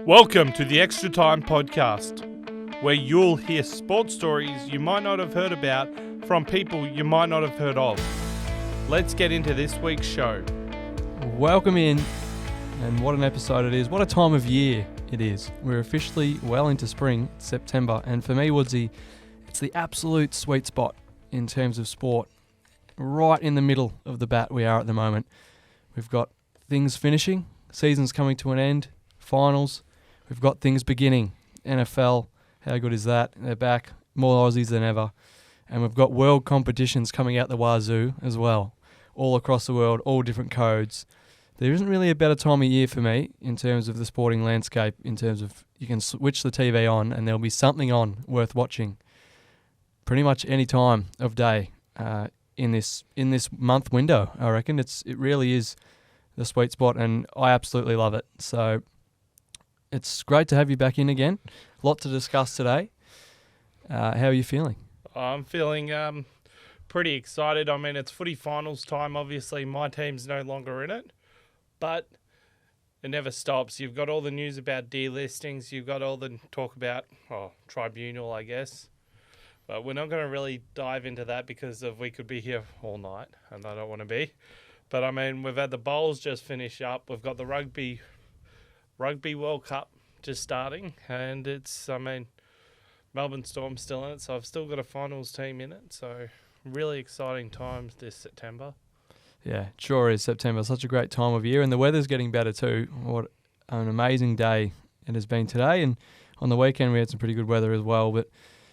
Welcome to the Extra Time Podcast, where you'll hear sports stories you might not have heard about from people you might not have heard of. Let's get into this week's show. Welcome in, and what an episode it is. What a time of year it is. We're officially well into spring, September, and for me, Woodsy, it's the absolute sweet spot in terms of sport. Right in the middle of the bat we are at the moment. We've got things finishing, season's coming to an end, finals. We've got things beginning. NFL, how good is that? They're back, more Aussies than ever. And we've got world competitions coming out the wazoo as well, all across the world, all different codes. There isn't really a better time of year for me in terms of the sporting landscape, in terms of you can switch the TV on and there'll be something on worth watching pretty much any time of day in this month window. I reckon it really is the sweet spot, and I absolutely love it. So it's great to have you back in again. A lot to discuss today. How are you feeling? I'm feeling pretty excited. I mean, it's footy finals time. Obviously, my team's no longer in it, but it never stops. You've got all the news about delistings. You've got all the talk about tribunal, I guess. But we're not going to really dive into that because we could be here all night, and I don't want to be. But, I mean, we've had the bowls just finish up. We've got the Rugby World Cup just starting, and Melbourne Storm's still in it, so I've still got a finals team in it. So, really exciting times this September. Yeah, it sure is. September, such a great time of year, and the weather's getting better too. What an amazing day it has been today, and on the weekend we had some pretty good weather as well. But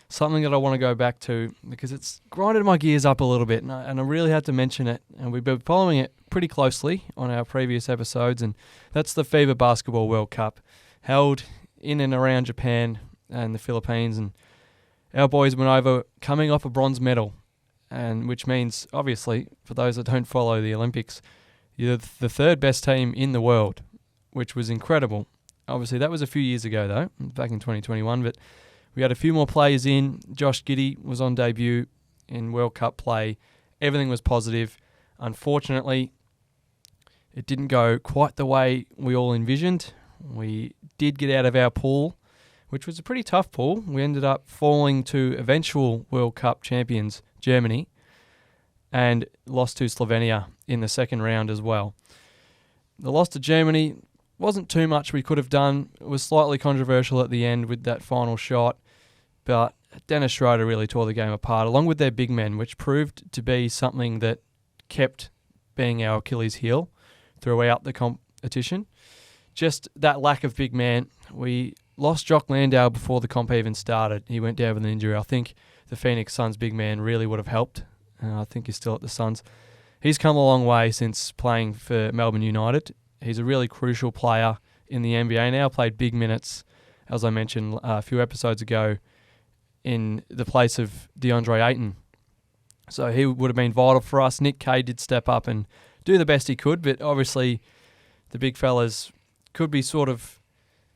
something that I want to go back to because it's grinded my gears up a little bit, and I really had to mention it, and we've been following it pretty closely on our previous episodes, and that's the FIBA Basketball World Cup, held in and around Japan and the Philippines, and our boys went over coming off a bronze medal, and which means, obviously, for those that don't follow the Olympics, you're the third best team in the world, which was incredible. Obviously, that was a few years ago, though, back in 2021, but we had a few more players in. Josh Giddey was on debut in World Cup play. Everything was positive. Unfortunately, it didn't go quite the way we all envisioned. We did get out of our pool, which was a pretty tough pool. We ended up falling to eventual World Cup champions, Germany, and lost to Slovenia in the second round as well. The loss to Germany wasn't too much we could have done. It was slightly controversial at the end with that final shot, but Dennis Schroeder really tore the game apart, along with their big men, which proved to be something that kept being our Achilles heel throughout the competition. Just that lack of big man. We lost Jock Landau before the comp even started. He went down with an injury. I think the Phoenix Suns big man really would have helped. I think he's still at the Suns. He's come a long way since playing for Melbourne United. He's a really crucial player in the NBA now, played big minutes, as I mentioned a few episodes ago, in the place of DeAndre Ayton. So he would have been vital for us. Nick Kay did step up and do the best he could, but obviously the big fellas could be sort of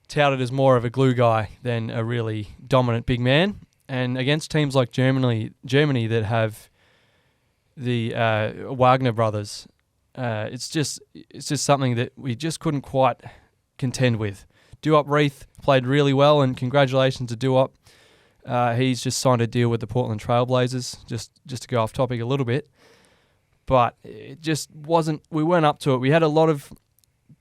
touted as more of a glue guy than a really dominant big man. And against teams like Germany that have the Wagner brothers, it's just something that we just couldn't quite contend with. Duop Reith played really well, and congratulations to Duop. He's just signed a deal with the Portland Trailblazers, just to go off topic a little bit. But it just wasn't, we weren't up to it. We had a lot of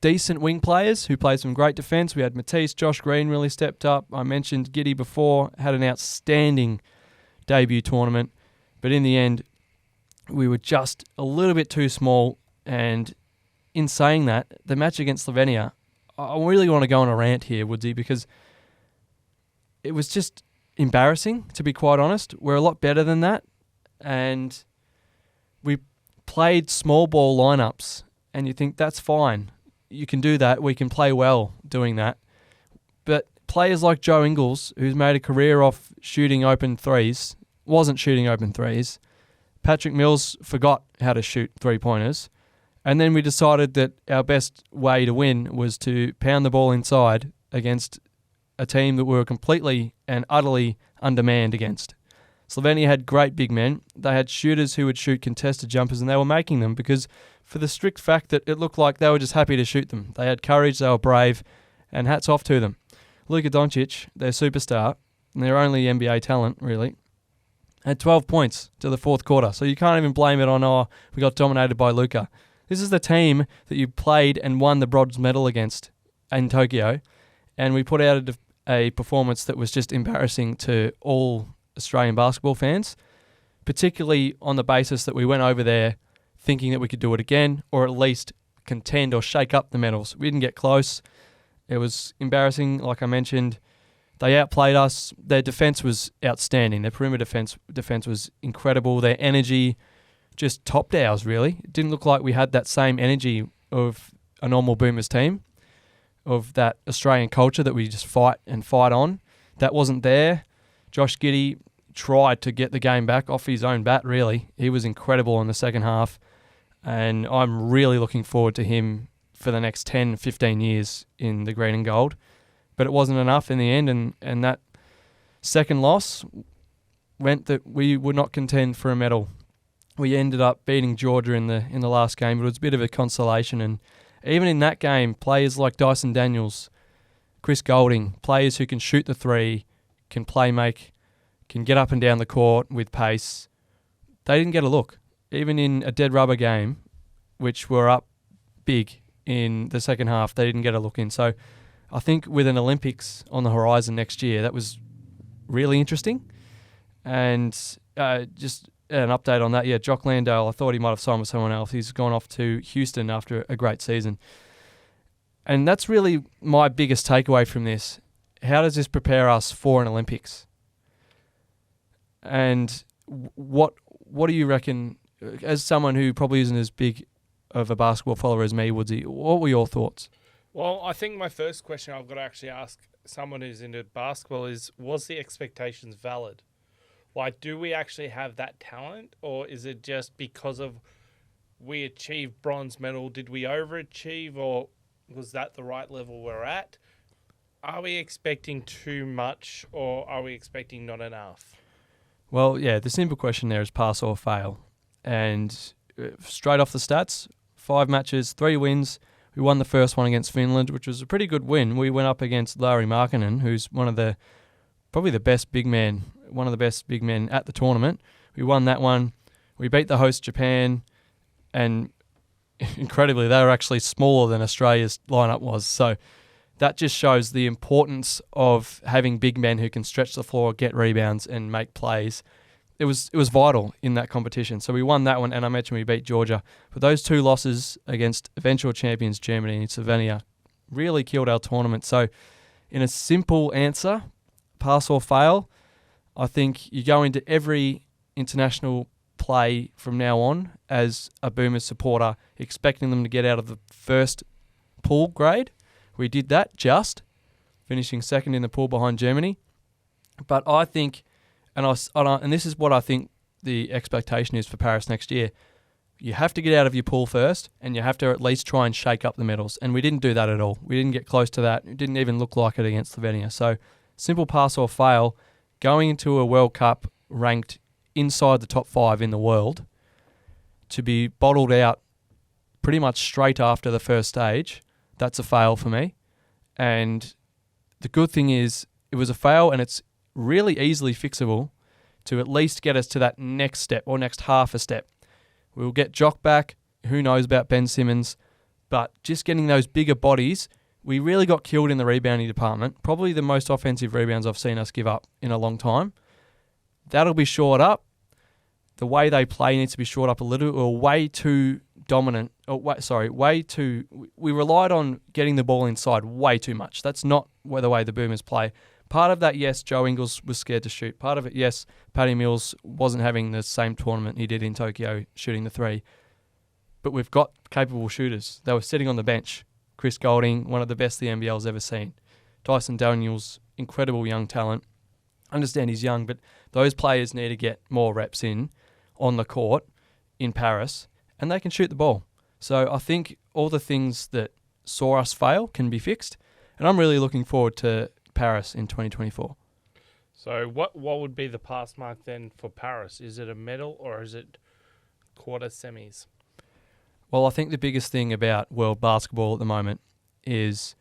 decent wing players who played some great defence. We had Matisse, Josh Green really stepped up. I mentioned Giddey before, had an outstanding debut tournament. But in the end, we were just a little bit too small. And in saying that, the match against Slovenia, I really want to go on a rant here, Woodsy, because it was just embarrassing, to be quite honest. We're a lot better than that. And we played small ball lineups, and you think that's fine. You can do that. We can play well doing that. But players like Joe Ingles, who's made a career off shooting open threes, wasn't shooting open threes. Patrick Mills forgot how to shoot three-pointers. And then we decided that our best way to win was to pound the ball inside against a team that we were completely and utterly undermanned against. Slovenia had great big men. They had shooters who would shoot contested jumpers, and they were making them because for the strict fact that it looked like they were just happy to shoot them. They had courage, they were brave, and hats off to them. Luka Doncic, their superstar, and their only NBA talent, really, had 12 points to the fourth quarter. So you can't even blame it on, we got dominated by Luka. This is the team that you played and won the bronze medal against in Tokyo, and we put out a performance that was just embarrassing to all Australian basketball fans, particularly on the basis that we went over there thinking that we could do it again, or at least contend or shake up the medals. We didn't get close. It was embarrassing, like I mentioned. They outplayed us. Their defense was outstanding. Their perimeter defense was incredible. Their energy just topped ours, really. It didn't look like we had that same energy of a normal Boomers team, of that Australian culture that we just fight on. That wasn't there. Josh Giddey tried to get the game back off his own bat, really. He was incredible in the second half, and I'm really looking forward to him for the next 10, 15 years in the green and gold. But it wasn't enough in the end, and that second loss meant that we would not contend for a medal. We ended up beating Georgia in the last game, but it was a bit of a consolation. And even in that game, players like Dyson Daniels, Chris Golding, players who can shoot the three, can play make, can get up and down the court with pace, they didn't get a look. Even in a dead rubber game, which were up big in the second half, they didn't get a look in. So I think with an Olympics on the horizon next year, that was really interesting. And just an update on that, Jock Landale, I thought he might have signed with someone else. He's gone off to Houston after a great season. And that's really my biggest takeaway from this. How does this prepare us for an Olympics? And what do you reckon, as someone who probably isn't as big of a basketball follower as me, Woodsy, what were your thoughts? Well, I think my first question I've got to actually ask someone who's into basketball is, was the expectations valid? Like, do we actually have that talent, or is it just because of we achieved bronze medal, did we overachieve, or was that the right level we're at? Are we expecting too much, or are we expecting not enough? Well, the simple question there is pass or fail. And straight off the stats, 5 matches, 3 wins. We won the first one against Finland, which was a pretty good win. We went up against Lauri Markkanen, who's probably the best big man, one of the best big men at the tournament. We won that one. We beat the host Japan, and incredibly, they were actually smaller than Australia's lineup was. So that just shows the importance of having big men who can stretch the floor, get rebounds, and make plays. It was vital in that competition. So we won that one, and I mentioned we beat Georgia. But those 2 losses against eventual champions Germany and Slovenia really killed our tournament. So in a simple answer, pass or fail, I think you go into every international play from now on as a Boomers supporter, expecting them to get out of the first pool grade. We did that, finishing second in the pool behind Germany. But I think, and this is what I think the expectation is for Paris next year, you have to get out of your pool first, and you have to at least try and shake up the medals. And we didn't do that at all. We didn't get close to that. It didn't even look like it against Slovenia. So simple pass or fail, going into a World Cup ranked inside the top 5 in the world, to be bottled out pretty much straight after the first stage, that's a fail for me. And the good thing is it was a fail, and it's really easily fixable to at least get us to that next step or next half a step. We'll get Jock back. Who knows about Ben Simmons? But just getting those bigger bodies, we really got killed in the rebounding department. Probably the most offensive rebounds I've seen us give up in a long time. That'll be shored up. The way they play needs to be shored up a little. Or way too dominant. We relied on getting the ball inside way too much. That's not the way the Boomers play. Part of that, yes, Joe Ingles was scared to shoot. Part of it, yes, Paddy Mills wasn't having the same tournament he did in Tokyo shooting the 3. But we've got capable shooters. They were sitting on the bench. Chris Golding, one of the best the NBL's ever seen. Dyson Daniels, incredible young talent. I understand he's young, but those players need to get more reps in on the court in Paris, and they can shoot the ball. So I think all the things that saw us fail can be fixed, and I'm really looking forward to Paris in 2024. So what would be the pass mark then for Paris? Is it a medal, or is it quarter semis? Well, I think the biggest thing about world basketball at the moment is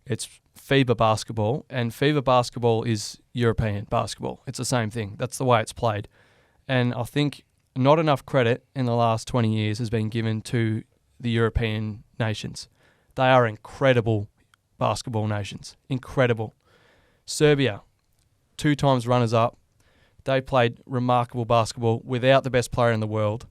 it's FIBA basketball, and FIBA basketball is European basketball. It's the same thing. That's the way it's played. And I think not enough credit in the last 20 years has been given to the European nations. They are incredible basketball nations. Incredible. Serbia, 2 times runners-up. They played remarkable basketball without the best player in the world.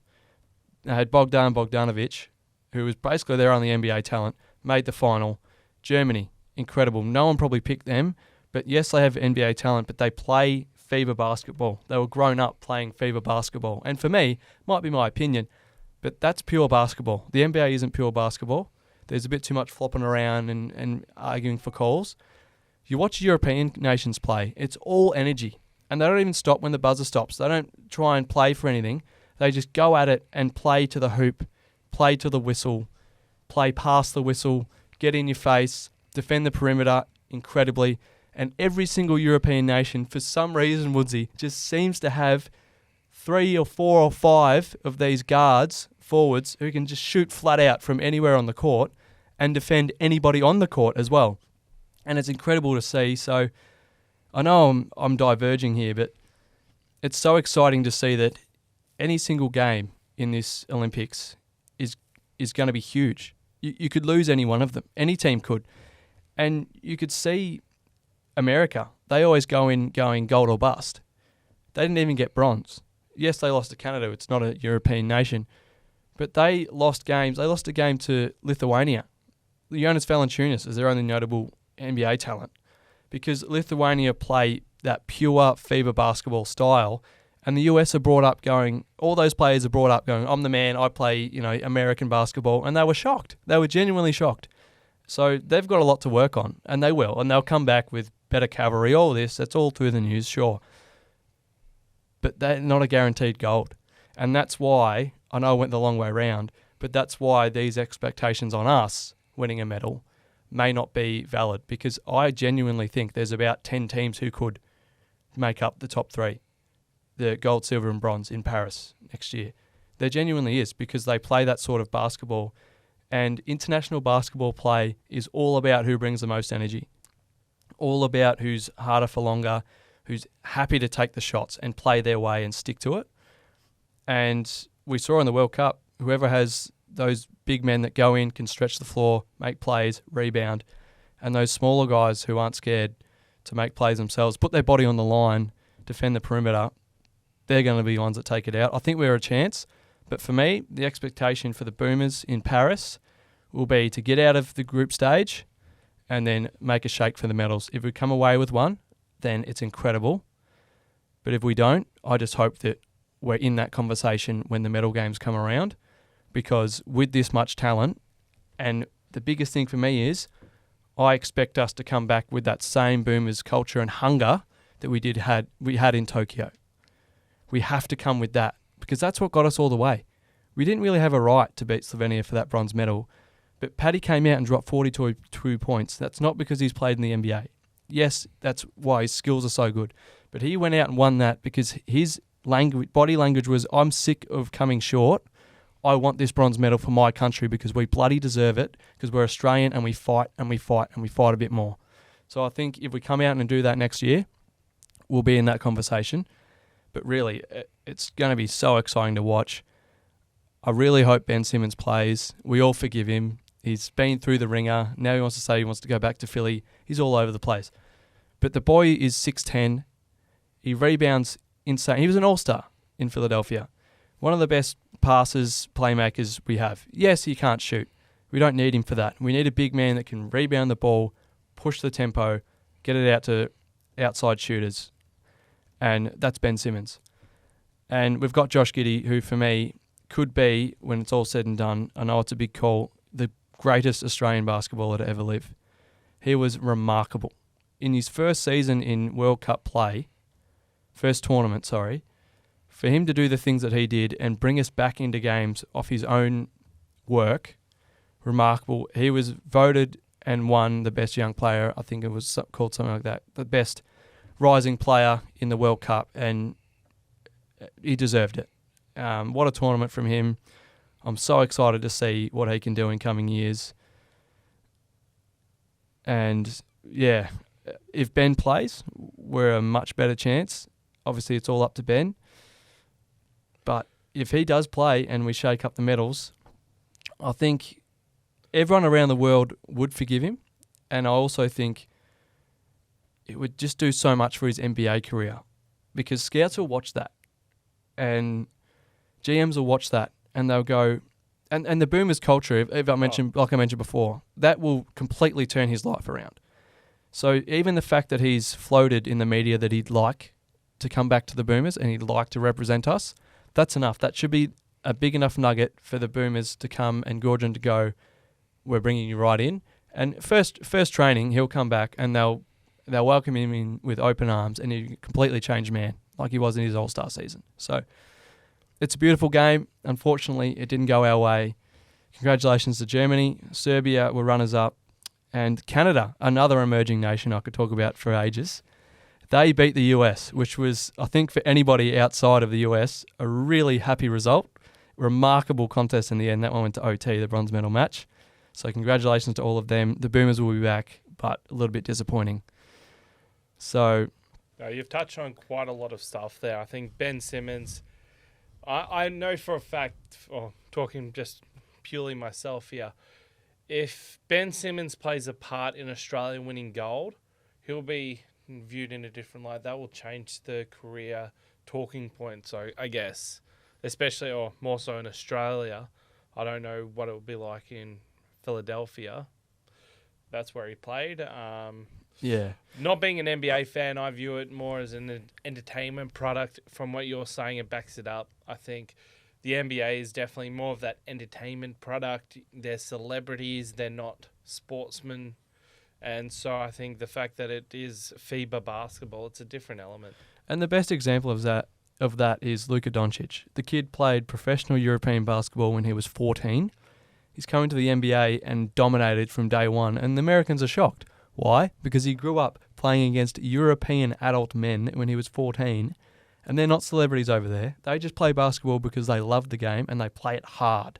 They had Bogdan Bogdanovic, who was basically their only NBA talent, made the final. Germany, incredible. No one probably picked them, but yes, they have NBA talent, but they play FIBA basketball. They were grown up playing FIBA basketball. And for me, might be my opinion, but that's pure basketball. The NBA isn't pure basketball. There's a bit too much flopping around and arguing for calls. You watch European nations play, it's all energy. And they don't even stop when the buzzer stops. They don't try and play for anything. They just go at it and play to the hoop, play to the whistle, play past the whistle, get in your face, defend the perimeter incredibly. And every single European nation, for some reason, Woodsy, just seems to have 3 or 4 or 5 of these guards, forwards, who can just shoot flat out from anywhere on the court and defend anybody on the court as well. And it's incredible to see. So I know I'm diverging here, but it's so exciting to see that any single game in this Olympics is going to be huge. You could lose any one of them. Any team could. And you could see America. They always going gold or bust. They didn't even get bronze. Yes, they lost to Canada. It's not a European nation. But they lost games. They lost a game to Lithuania. Jonas Valanciunas is their only notable NBA talent, because Lithuania play that pure FIBA basketball style, and the US are brought up going, all those players are brought up going, I'm the man, I play, American basketball, and they were shocked. They were genuinely shocked. So they've got a lot to work on, and they will, and they'll come back with better cavalry, all this, that's all through the news, sure. But they're not a guaranteed gold. And that's why, I know I went the long way round, but that's why these expectations on us winning a medal may not be valid, because I genuinely think there's about 10 teams who could make up the top 3, the gold, silver and bronze in Paris next year. There genuinely is, because they play that sort of basketball, and international basketball play is all about who brings the most energy, all about who's harder for longer, who's happy to take the shots and play their way and stick to it. And we saw in the World Cup, whoever has those big men that go in, can stretch the floor, make plays, rebound, and those smaller guys who aren't scared to make plays themselves, put their body on the line, defend the perimeter, they're going to be the ones that take it out. I think we're a chance, but for me, the expectation for the Boomers in Paris will be to get out of the group stage and then make a shake for the medals. If we come away with one, then it's incredible. But if we don't, I just hope that we're in that conversation when the medal games come around, because with this much talent, and the biggest thing for me is I expect us to come back with that same Boomers culture and hunger that we had in Tokyo. We have to come with that, because that's what got us all the way. We didn't really have a right to beat Slovenia for that bronze medal, but Paddy came out and dropped 42 points. That's not because he's played in the NBA. Yes, that's why his skills are so good, but he went out and won that because his body language was, I'm sick of coming short. I want this bronze medal for my country because we bloody deserve it, because we're Australian and we fight and we fight and we fight a bit more. So I think if we come out and do that next year, we'll be in that conversation. But really, it's going to be so exciting to watch. I really hope Ben Simmons plays. We all forgive him. He's been through the ringer. Now he wants to say he wants to go back to Philly. He's all over the place. But the boy is 6'10". He rebounds insane. He was an all-star in Philadelphia. One of the best passers, playmakers we have. Yes, he can't shoot. We don't need him for that. We need a big man that can rebound the ball, push the tempo, get it out to outside shooters. And that's Ben Simmons. And we've got Josh Giddey, who for me could be, when it's all said and done, I know it's a big call, the greatest Australian basketballer to ever live. He was remarkable. In his first season in World Cup play, first tournament, for him to do the things that he did and bring us back into games off his own work, remarkable. He was voted and won the best young player. I think it was called something like that. The best rising player in the World Cup, and he deserved it. What a tournament from him. I'm so excited to see what he can do in coming years. And yeah, if Ben plays, we're a much better chance. Obviously, it's all up to Ben. But if he does play and we shake up the medals, I think everyone around the world would forgive him. And I also think it would just do so much for his NBA career, because scouts will watch that and GMs will watch that and they'll go, and the Boomers culture, if I mentioned, like I mentioned before, that will completely turn his life around. So even the fact that he's floated in the media that he'd like to come back to the Boomers and he'd like to represent us, that's enough. That should be a big enough nugget for the Boomers to come and Gordon to go, we're bringing you right in. And first training, he'll come back and they'll welcome him in with open arms, and he's a completely changed man like he was in his All-Star season. So it's a beautiful game. Unfortunately, it didn't go our way. Congratulations to Germany. Serbia were runners-up. And Canada, another emerging nation I could talk about for ages. They beat the US, which was, I think, for anybody outside of the US, a really happy result. Remarkable contest in the end. That one went to OT, the bronze medal match. So congratulations to all of them. The Boomers will be back, but a little bit disappointing. So you've touched on quite a lot of stuff there. I think Ben Simmons, I know for a fact, or talking just purely myself here, if Ben Simmons plays a part in Australia winning gold, he'll be viewed in a different light. That will change the career talking point. So I guess, especially or more so in Australia, I don't know what it would be like in Philadelphia. That's where he played. Yeah. Not being an NBA fan, I view it more as an entertainment product. From what you're saying, it backs it up. I think the NBA is definitely more of that entertainment product. They're celebrities. They're not sportsmen. And so I think the fact that it is FIBA basketball, it's a different element. And the best example of that is Luka Doncic. The kid played professional European basketball when he was 14. He's coming to the NBA and dominated from day one. And the Americans are shocked. Why? Because he grew up playing against European adult men when he was 14, and they're not celebrities over there. They just play basketball because they love the game and they play it hard.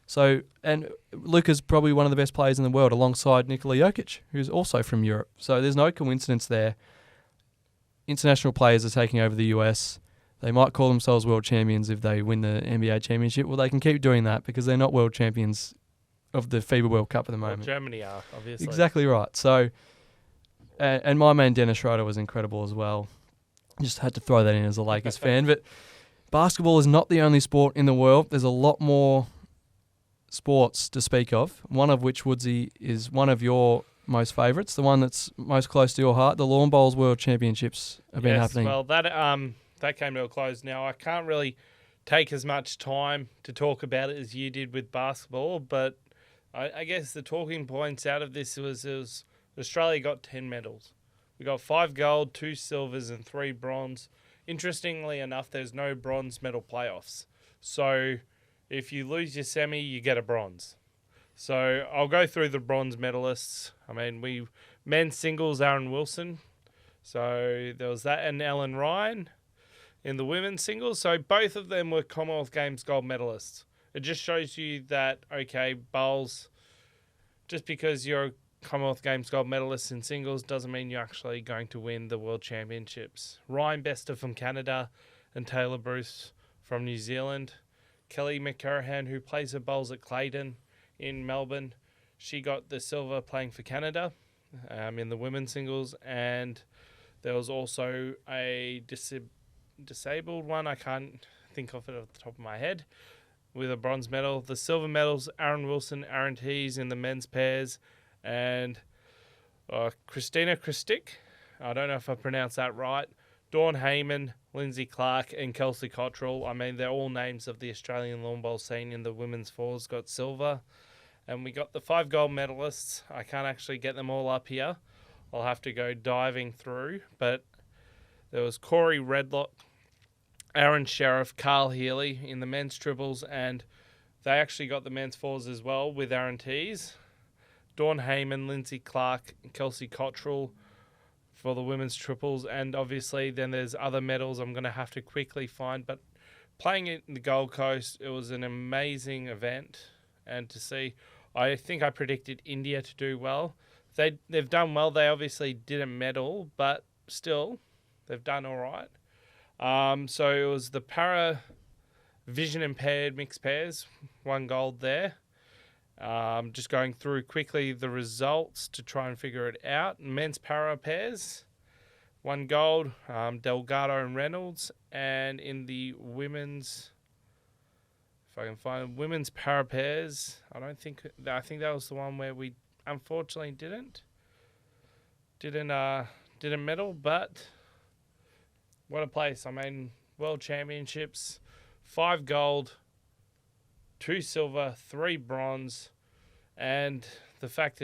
So, and Luka's probably one of the best players in the world alongside Nikola Jokic, who's also from Europe. So there's no coincidence there. International players are taking over the US. They might call themselves world champions if they win the NBA championship. Well, they can keep doing that because they're not world champions of the FIBA World Cup at the moment. Well, Germany are, obviously. Exactly right. So, and my man Dennis Schroeder was incredible as well. Just had to throw that in as a Lakers fan. But basketball is not the only sport in the world. There's a lot more sports to speak of, one of which, Woodsy, is one of your most favourites, the one that's most close to your heart. The Lawn Bowls World Championships have been happening. Well, that came to a close now. I can't really take as much time to talk about it as you did with basketball, but I guess the talking points out of this was Australia got 10 medals. We got 5 gold, 2 silvers and 3 bronze. Interestingly enough, there's no bronze medal playoffs. So if you lose your semi, you get a bronze. So I'll go through the bronze medalists. I mean, men's singles, Aaron Wilson. So there was that, and Ellen Ryan in the women's singles. So both of them were Commonwealth Games gold medalists. It just shows you that, okay, bowls, just because you're a Commonwealth Games gold medalist in singles doesn't mean you're actually going to win the World Championships. Ryan Bester from Canada and Taylor Bruce from New Zealand. Kelly McCarahan, who plays her bowls at Clayton in Melbourne, she got the silver playing for Canada in the women's singles. And there was also a disabled one, I can't think of it off the top of my head, with a bronze medal. The silver medals, Aaron Wilson, Aaron Tees in the men's pairs, and Christina Christic, I don't know if I pronounced that right, Dawn Heyman, Lindsay Clark, and Kelsey Cottrell. I mean, they're all names of the Australian lawn bowl scene in the women's fours, got silver. And we got the 5 gold medalists. I can't actually get them all up here. I'll have to go diving through. But there was Corey Redlock, Aaron Sheriff, Carl Healy in the men's triples, and they actually got the men's fours as well with Aaron Tees. Dawn Heyman, Lindsay Clark, Kelsey Cottrell for the women's triples, and obviously then there's other medals I'm going to have to quickly find. But playing it in the Gold Coast, it was an amazing event, and to see, I think I predicted India to do well. they've done well. They obviously didn't medal, but still, they've done all right. So it was the para vision impaired mixed pairs, 1 gold there. Just going through quickly the results to try and figure it out. Men's para pairs, 1 gold, Delgado and Reynolds. And in the women's, if I can find women's para pairs, I think that was the one where we unfortunately didn't medal, but what a place. I mean, World Championships, 5 gold, 2 silver, 3 bronze, and the fact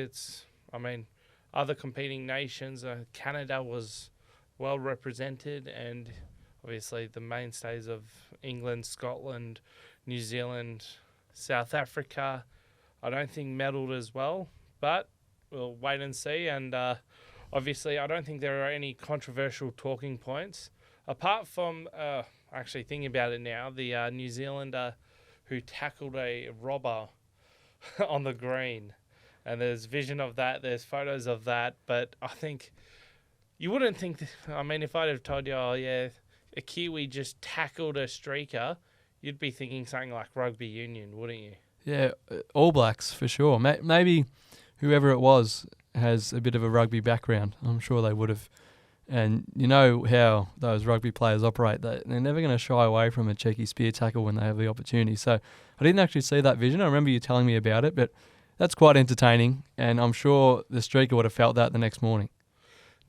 other competing nations, Canada was well represented, and obviously the mainstays of England, Scotland, New Zealand, South Africa, I don't think medalled as well, but we'll wait and see. And obviously, I don't think there are any controversial talking points, apart from, actually thinking about it now, the New Zealander who tackled a robber on the green. And there's vision of that, there's photos of that, but I think you wouldn't think, if I'd have told you, oh yeah, a Kiwi just tackled a streaker, you'd be thinking something like rugby union, wouldn't you? Yeah, All Blacks for sure. Maybe whoever it was has a bit of a rugby background. I'm sure they would have. And you know how those rugby players operate. They're never going to shy away from a cheeky spear tackle when they have the opportunity. So I didn't actually see that vision. I remember you telling me about it, but that's quite entertaining. And I'm sure the streaker would have felt that the next morning.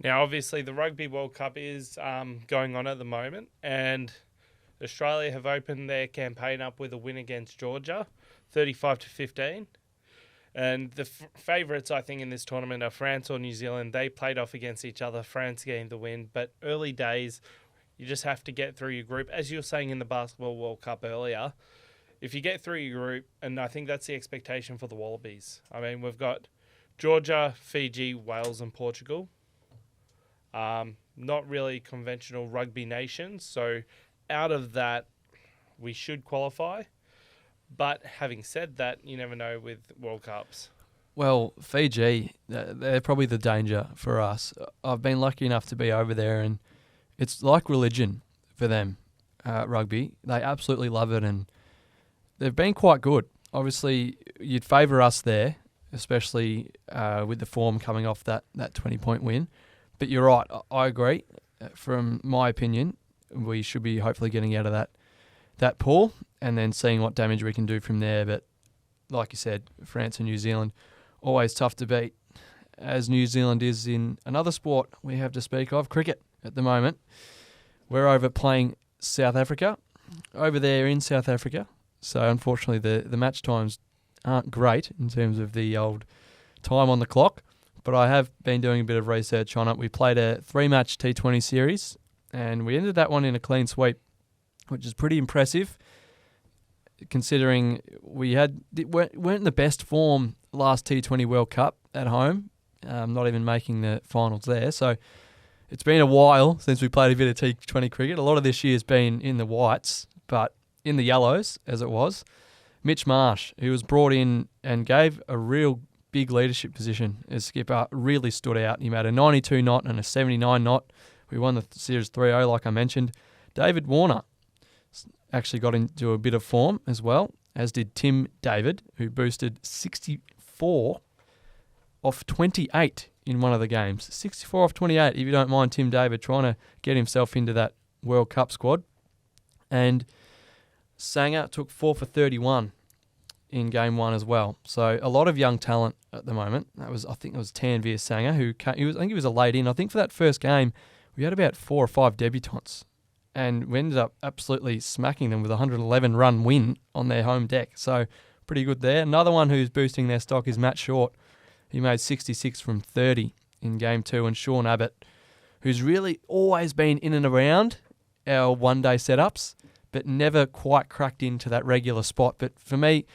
Now, obviously, the Rugby World Cup is going on at the moment, and Australia have opened their campaign up with a win against Georgia, 35-15. And the favourites, I think, in this tournament are France or New Zealand. They played off against each other. France gained the win. But early days, you just have to get through your group. As you were saying in the Basketball World Cup earlier, if you get through your group, and I think that's the expectation for the Wallabies. I mean, we've got Georgia, Fiji, Wales and Portugal. Not really conventional rugby nations. So out of that, we should qualify. But having said that, you never know with World Cups. Well, Fiji, they're probably the danger for us. I've been lucky enough to be over there, and it's like religion for them, rugby. They absolutely love it, and they've been quite good. Obviously, you'd favour us there, especially with the form coming off that 20-point win. But you're right, I agree. From my opinion, we should be hopefully getting out of that pool and then seeing what damage we can do from there. But like you said, France and New Zealand, always tough to beat, as New Zealand is in another sport we have to speak of, cricket, at the moment. We're over playing South Africa, over there in South Africa. So unfortunately the match times aren't great in terms of the old time on the clock. But I have been doing a bit of research on it. We played a 3-match T20 series, and we ended that one in a clean sweep, which is pretty impressive, considering we weren't in the best form last T20 World Cup at home, not even making the finals there. So it's been a while since we played a bit of T20 cricket. A lot of this year has been in the whites, but in the yellows, as it was. Mitch Marsh, who was brought in and gave a real big leadership position as skipper, really stood out. He made a 92 knot and a 79 knot. We won the series 3-0, like I mentioned. David Warner actually got into a bit of form as well, as did Tim David, who boosted 64 off 28 in one of the games. 64 off 28, if you don't mind Tim David trying to get himself into that World Cup squad. And Sanger took 4 for 31 in game 1 as well. So a lot of young talent at the moment. I think it was Tanvir Sanger who I think he was a late in. I think for that first game we had about 4 or 5 debutants, and we ended up absolutely smacking them with a 111-run win on their home deck. So pretty good there. Another one who's boosting their stock is Matt Short. He made 66 from 30 in game 2, and Sean Abbott, who's really always been in and around our one-day setups, but never quite cracked into that regular spot. But for me,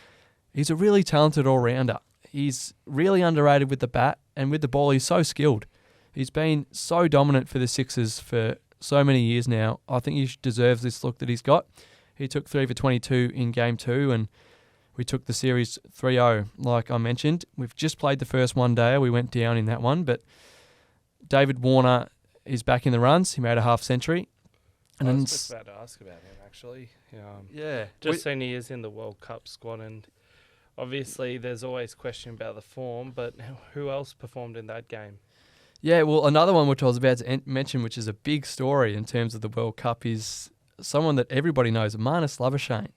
he's a really talented all-rounder. He's really underrated with the bat, and with the ball, he's so skilled. He's been so dominant for the Sixers for so many years now. I think he deserves this look that he's got. He took 3 for 22 in game 2, and we took the series 3-0, like I mentioned. We've just played the first one-day. We went down in that one, but David Warner is back in the runs. He made a half-century. And I was just about to ask about him, actually. Yeah. Just seen he is in the World Cup squad, and obviously there's always question about the form, but who else performed in that game? Yeah, well, another one which I was about to mention, which is a big story in terms of the World Cup, is someone that everybody knows, Marnus Labuschagne,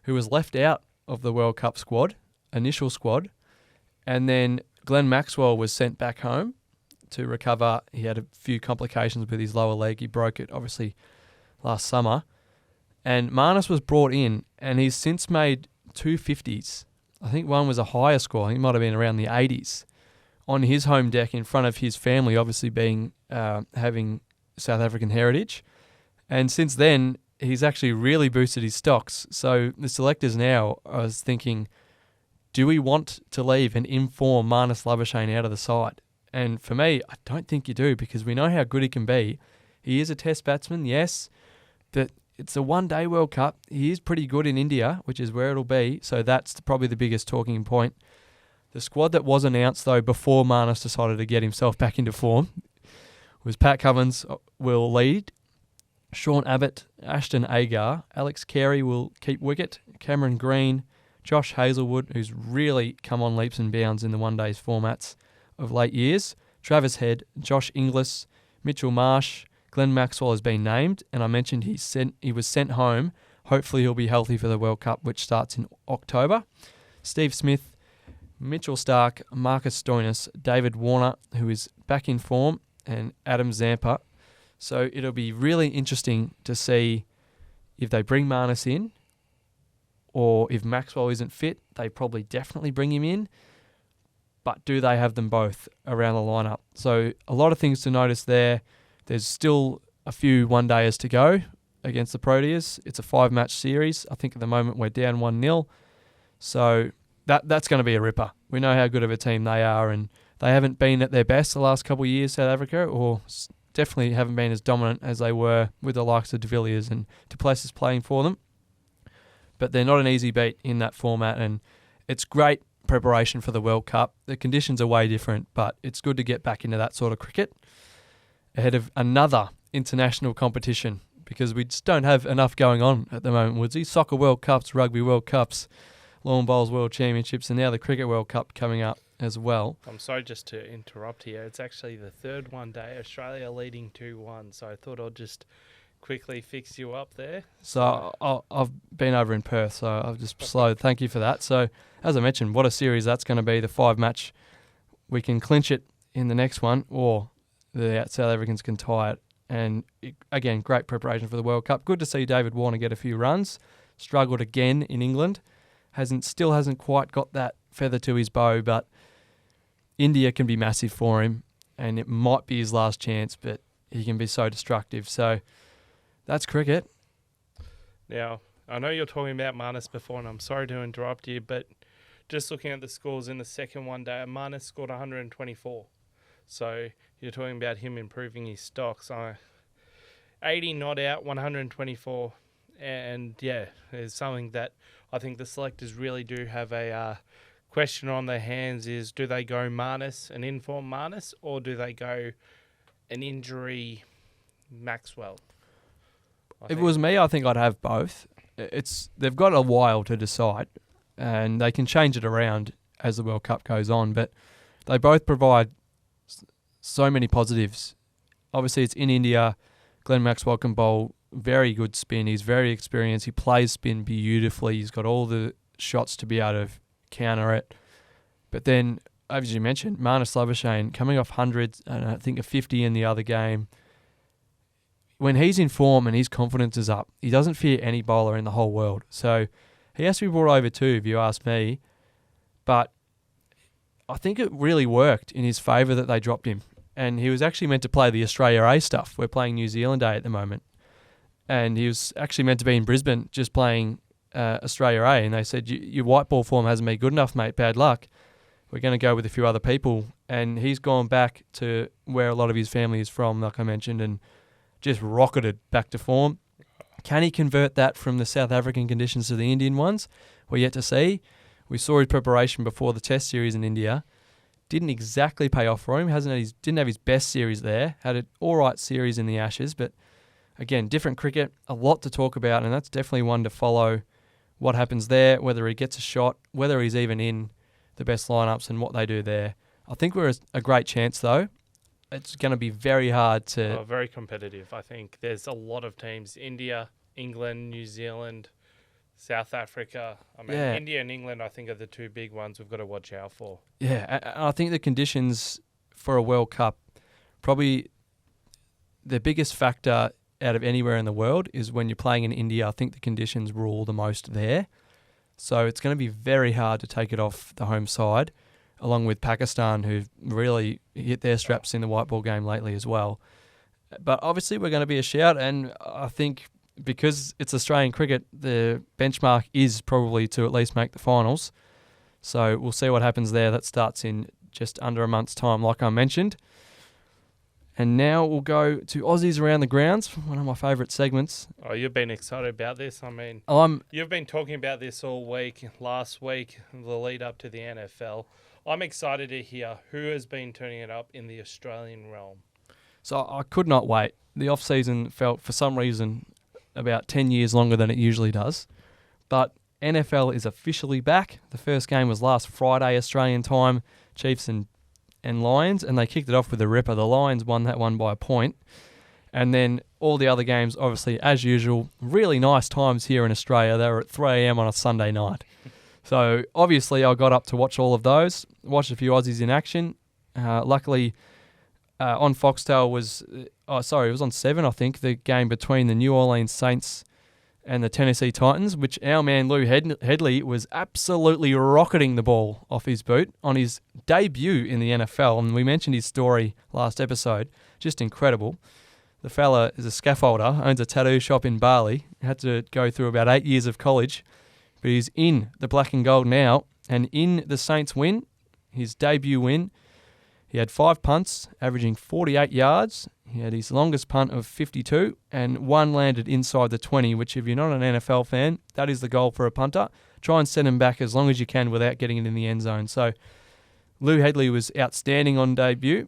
who was left out of the World Cup initial squad, and then Glenn Maxwell was sent back home to recover. He had a few complications with his lower leg. He broke it, obviously, last summer. And Marnus was brought in, and he's since made 2 50s. I think one was a higher score. I think it might have been around the 80s. On his home deck in front of his family, obviously being having South African heritage. And since then, he's actually really boosted his stocks. So the selectors now, I was thinking, do we want to leave and inform Marnus Labuschagne out of the side? And for me, I don't think you do, because we know how good he can be. He is a test batsman, yes, but it's a one-day World Cup. He is pretty good in India, which is where it'll be. So that's probably the biggest talking point. The squad that was announced, though, before Marnus decided to get himself back into form was Pat Cummins will lead, Sean Abbott, Ashton Agar, Alex Carey will keep wicket, Cameron Green, Josh Hazlewood, who's really come on leaps and bounds in the one-days formats of late years, Travis Head, Josh Inglis, Mitchell Marsh, Glenn Maxwell has been named, and I mentioned he was sent home. Hopefully he'll be healthy for the World Cup, which starts in October. Steve Smith, Mitchell Stark, Marcus Stoinis, David Warner, who is back in form, and Adam Zampa. So it'll be really interesting to see if they bring Marnus in, or if Maxwell isn't fit, they probably definitely bring him in. But do they have them both around the lineup? So a lot of things to notice there. There's still a few one-dayers to go against the Proteas. It's a 5-match series. I think at the moment we're down 1-0. So that's going to be a ripper. We know how good of a team they are, and they haven't been at their best the last couple of years, South Africa, or definitely haven't been as dominant as they were with the likes of de Villiers and du Plessis playing for them. But they're not an easy beat in that format, and it's great preparation for the World Cup. The conditions are way different, but it's good to get back into that sort of cricket ahead of another international competition, because we just don't have enough going on at the moment, Woodsy. Soccer World Cups, Rugby World Cups, Lawn Bowls World Championships, and now the Cricket World Cup coming up as well. I'm sorry just to interrupt here. It's actually the third one day, Australia leading 2-1, so I thought I'd just quickly fix you up there. So I've been over in Perth, so I've just slowed. Thank you for that. So as I mentioned, what a series that's going to be, the 5-match. We can clinch it in the next one, or the South Africans can tie it. And again, great preparation for the World Cup. Good to see David Warner get a few runs. Struggled again in England. Still hasn't quite got that feather to his bow, but India can be massive for him, and it might be his last chance, but he can be so destructive. So that's cricket. Now, I know you're talking about Marnus before, and I'm sorry to interrupt you, but just looking at the scores in the second one day, Marnus scored 124. So you're talking about him improving his stocks. 80 not out, 124. And yeah, it's something that I think the selectors really do have a question on their hands is, do they go Marnus, an in-form Marnus, or do they go an injury Maxwell? If it was me, I think I'd have both. They've got a while to decide, and they can change it around as the World Cup goes on, but they both provide so many positives. Obviously, it's in India. Glenn Maxwell can bowl very good spin. He's very experienced. He plays spin beautifully. He's got all the shots to be able to counter it. But then, as you mentioned, Marnus Labuschagne coming off hundreds, and I think a 50 in the other game. When he's in form and his confidence is up, he doesn't fear any bowler in the whole world. So he has to be brought over too, if you ask me. But I think it really worked in his favour that they dropped him. And he was actually meant to play the Australia A stuff. We're playing New Zealand A at the moment. And he was actually meant to be in Brisbane just playing Australia A. And they said, your white ball form hasn't been good enough, mate. Bad luck. We're going to go with a few other people. And he's gone back to where a lot of his family is from, like I mentioned, and just rocketed back to form. Can he convert that from the South African conditions to the Indian ones? We're yet to see. We saw his preparation before the Test series in India. Didn't exactly pay off for him. Didn't have his best series there. Had an all right series in the Ashes, but again, different cricket, a lot to talk about, and that's definitely one to follow what happens there, whether he gets a shot, whether he's even in the best lineups and what they do there. I think we're a great chance, though. It's going to be very hard to... very competitive, I think. There's a lot of teams. India, England, New Zealand, South Africa. India and England, I think, are the two big ones we've got to watch out for. Yeah, I think the conditions for a World Cup, probably the biggest factor out of anywhere in the world is when you're playing in India. I think the conditions rule the most there. So it's going to be very hard to take it off the home side, along with Pakistan, who've really hit their straps in the white ball game lately as well. But obviously we're going to be a shout, and I think because it's Australian cricket, the benchmark is probably to at least make the finals. So we'll see what happens there. That starts in just under a month's time, like I mentioned. And now we'll go to Aussies Around the Grounds, one of my favourite segments. Oh, you've been excited about this. You've been talking about this all week, last week, the lead up to the NFL. I'm excited to hear who has been turning it up in the Australian realm. So I could not wait. The off-season felt, for some reason, about 10 years longer than it usually does. But NFL is officially back. The first game was last Friday, Australian time, Chiefs and Lions, and they kicked it off with a ripper. The Lions won that one by a point. And then all the other games, obviously, as usual, really nice times here in Australia. They were at 3 a.m. on a Sunday night. So, obviously, I got up to watch all of those, watched a few Aussies in action. Luckily, on Foxtel it was on 7, I think, the game between the New Orleans Saints and the Tennessee Titans, which our man Lou Headley was absolutely rocketing the ball off his boot on his debut in the NFL. And we mentioned his story last episode. Just incredible. The fella is a scaffolder, owns a tattoo shop in Bali, had to go through about 8 years of college, but he's in the black and gold now. And in the Saints win, his debut win, he had 5 punts, averaging 48 yards. He had his longest punt of 52, and one landed inside the 20, which if you're not an NFL fan, that is the goal for a punter. Try and send him back as long as you can without getting it in the end zone. So Lou Headley was outstanding on debut.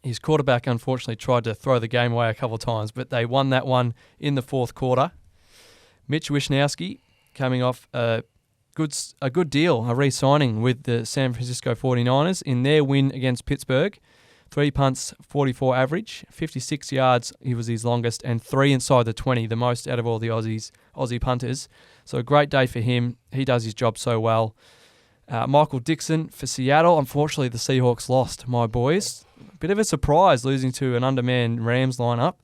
His quarterback, unfortunately, tried to throw the game away a couple of times, but they won that one in the fourth quarter. Mitch Wishnowsky coming off a good deal, a re-signing with the San Francisco 49ers in their win against Pittsburgh. 3 punts, 44 average, 56 yards, he was his longest, and 3 inside the 20, the most out of all the Aussie punters. So a great day for him. He does his job so well. Michael Dixon for Seattle. Unfortunately, the Seahawks lost, my boys. Bit of a surprise losing to an undermanned Rams lineup.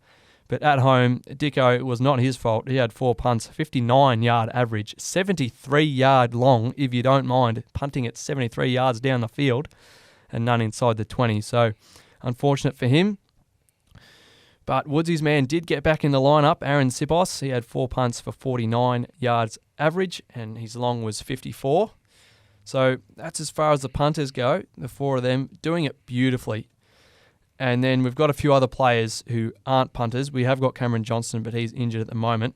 But at home, Dicko, it was not his fault. He had 4 punts, 59-yard average, 73-yard long, if you don't mind, punting it 73 yards down the field, and none inside the 20. So, unfortunate for him. But Woodsy's man did get back in the lineup, Aaron Sipos. He had 4 punts for 49 yards average, and his long was 54. So, that's as far as the punters go, the 4 of them, doing it beautifully. And then we've got a few other players who aren't punters. We have got Cameron Johnston, but he's injured at the moment.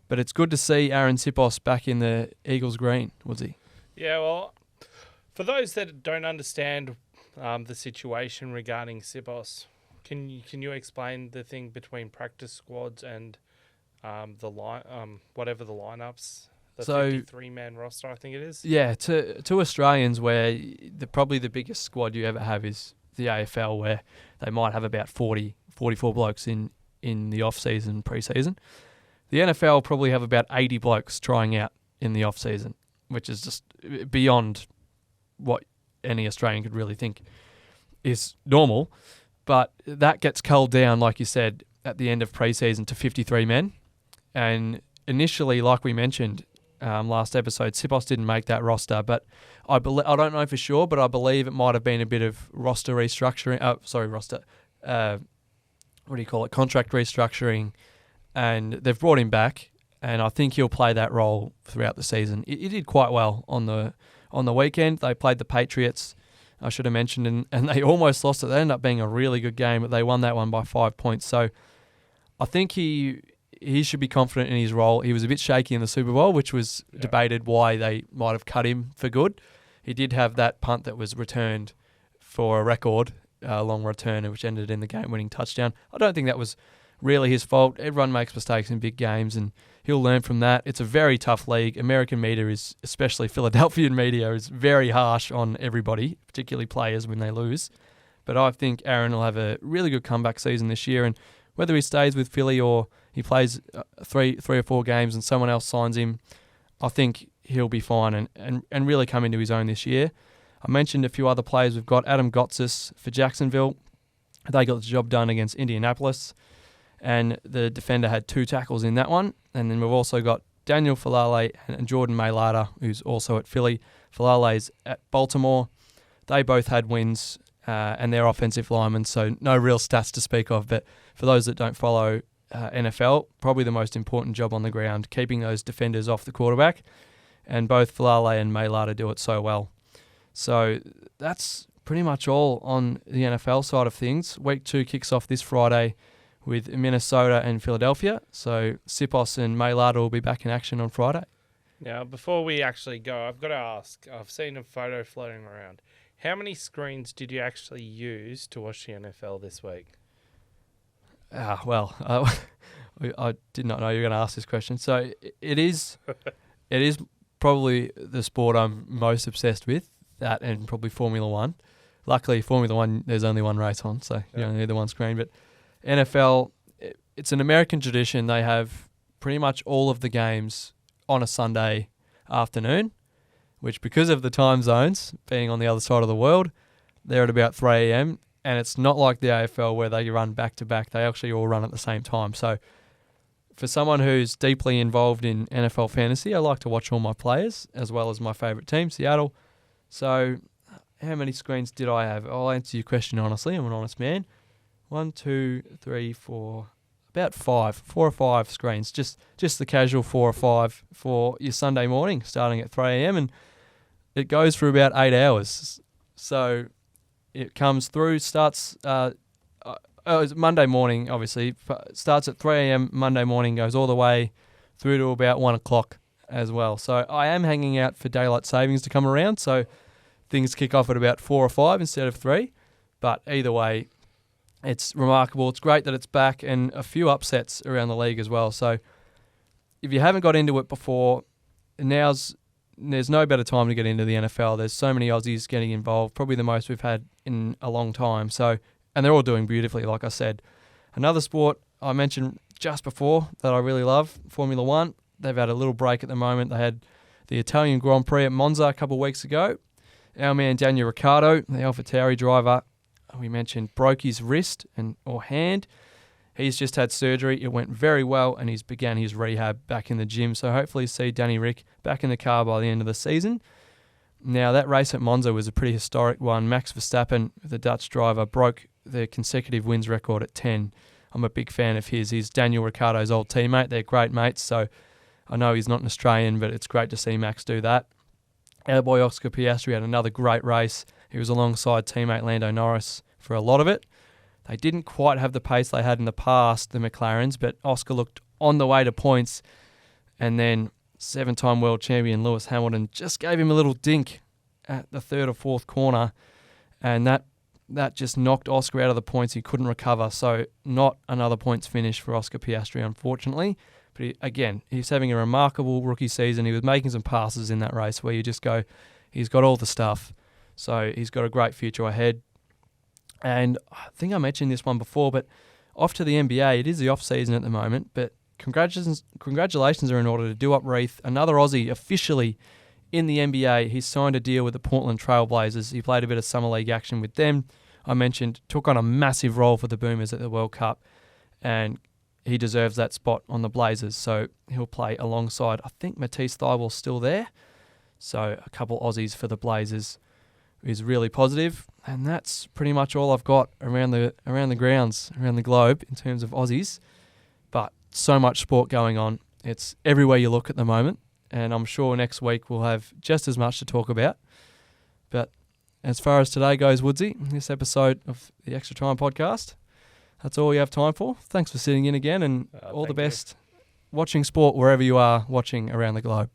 But it's good to see Aaron Sipos back in the Eagles green, Woodsy. Yeah, well, for those that don't understand the situation regarding Sipos, can you explain the thing between practice squads and whatever the lineups? The 53-man roster, I think it is. Yeah, to Australians, where probably the biggest squad you ever have is the AFL, where they might have about 40, 44 blokes in the off-season, pre-season. The NFL probably have about 80 blokes trying out in the off-season, which is just beyond what any Australian could really think is normal. But that gets culled down, like you said, at the end of pre-season to 53 men. And initially, like we mentioned last episode, Sipos didn't make that roster, but I don't know for sure, but I believe it might have been a bit of roster restructuring. Contract restructuring, and they've brought him back, and I think he'll play that role throughout the season. He did quite well on the weekend. They played the Patriots, I should have mentioned, and they almost lost it. They ended up being a really good game, but they won that one by 5 points. So I think he he should be confident in his role. He was a bit shaky in the Super Bowl, which was debated why they might have cut him for good. He did have that punt that was returned for a record, long return, which ended in the game-winning touchdown. I don't think that was really his fault. Everyone makes mistakes in big games, and he'll learn from that. It's a very tough league. American media is, especially Philadelphian media, is very harsh on everybody, particularly players when they lose. But I think Aaron will have a really good comeback season this year, and whether he stays with Philly or he plays three or four games and someone else signs him, I think he'll be fine and really come into his own this year. I mentioned a few other players. We've got Adam Gotsis for Jacksonville. They got the job done against Indianapolis, and the defender had 2 tackles in that one. And then we've also got Daniel Falale and Jordan Mailata, who's also at Philly. Falale's at Baltimore. They both had wins, and they're offensive linemen, so no real stats to speak of. But for those that don't follow NFL, probably the most important job on the ground, keeping those defenders off the quarterback. And both Falale and Mailata do it so well. So that's pretty much all on the NFL side of things. Week 2 kicks off this Friday with Minnesota and Philadelphia. So Sipos and Mailata will be back in action on Friday. Now, before we actually go, I've got to ask, I've seen a photo floating around. How many screens did you actually use to watch the NFL this week? I did not know you were going to ask this question. So it is probably the sport I'm most obsessed with, that and probably Formula One. Luckily, Formula One, there's only one race on, so you only need the one screen. But NFL, it's an American tradition. They have pretty much all of the games on a Sunday afternoon, which because of the time zones being on the other side of the world, they're at about 3 a.m. And it's not like the AFL where they run back-to-back. They actually all run at the same time. So for someone who's deeply involved in NFL fantasy, I like to watch all my players as well as my favourite team, Seattle. So how many screens did I have? I'll answer your question honestly. I'm an honest man. 1, 2, 3, 4, about 5. 4 or 5 screens. Just the casual 4 or 5 for your Sunday morning, starting at 3 a.m. And it goes for about 8 hours. So it comes through, starts it's Monday morning, obviously. Starts at 3 a.m. Monday morning, goes all the way through to about 1 o'clock as well. So I am hanging out for daylight savings to come around. So things kick off at about 4 or 5 instead of 3. But either way, it's remarkable. It's great that it's back, and a few upsets around the league as well. So if you haven't got into it before, there's no better time to get into the NFL. There's so many Aussies getting involved, probably the most we've had in a long time. So, and they're all doing beautifully, like I said. Another sport I mentioned just before that I really love, Formula One. They've had a little break at the moment. They had the Italian Grand Prix at Monza a couple of weeks ago. Our man Daniel Ricciardo, the AlphaTauri driver, we mentioned, broke his wrist or hand. He's just had surgery. It went very well, and he's began his rehab back in the gym. So hopefully see Danny Rick back in the car by the end of the season. Now, that race at Monza was a pretty historic one. Max Verstappen, the Dutch driver, broke the consecutive wins record at 10. I'm a big fan of his. He's Daniel Ricciardo's old teammate. They're great mates, so I know he's not an Australian, but it's great to see Max do that. Our boy Oscar Piastri had another great race. He was alongside teammate Lando Norris for a lot of it. They didn't quite have the pace they had in the past, the McLarens, but Oscar looked on the way to points, and then 7-time world champion Lewis Hamilton just gave him a little dink at the 3rd or 4th corner, and that just knocked Oscar out of the points. He couldn't recover, so not another points finish for Oscar Piastri, unfortunately. But he's having a remarkable rookie season. He was making some passes in that race where you just go, he's got all the stuff. So he's got a great future ahead. And I think I mentioned this one before, but off to the NBA. It is the off-season at the moment, but congratulations are in order to Do Up Reith, another Aussie officially in the NBA. He's signed a deal with the Portland Trail Blazers. He played a bit of summer league action with them. I mentioned, took on a massive role for the Boomers at the World Cup, and he deserves that spot on the Blazers. So he'll play alongside, I think Matisse Thybulle's still there. So a couple Aussies for the Blazers is really positive. And that's pretty much all I've got around the grounds, around the globe in terms of Aussies. But so much sport going on. It's everywhere you look at the moment. And I'm sure next week we'll have just as much to talk about. But as far as today goes, Woodsy, this episode of the Extra Time podcast, that's all we have time for. Thanks for sitting in again, and all the best watching sport wherever you are watching around the globe.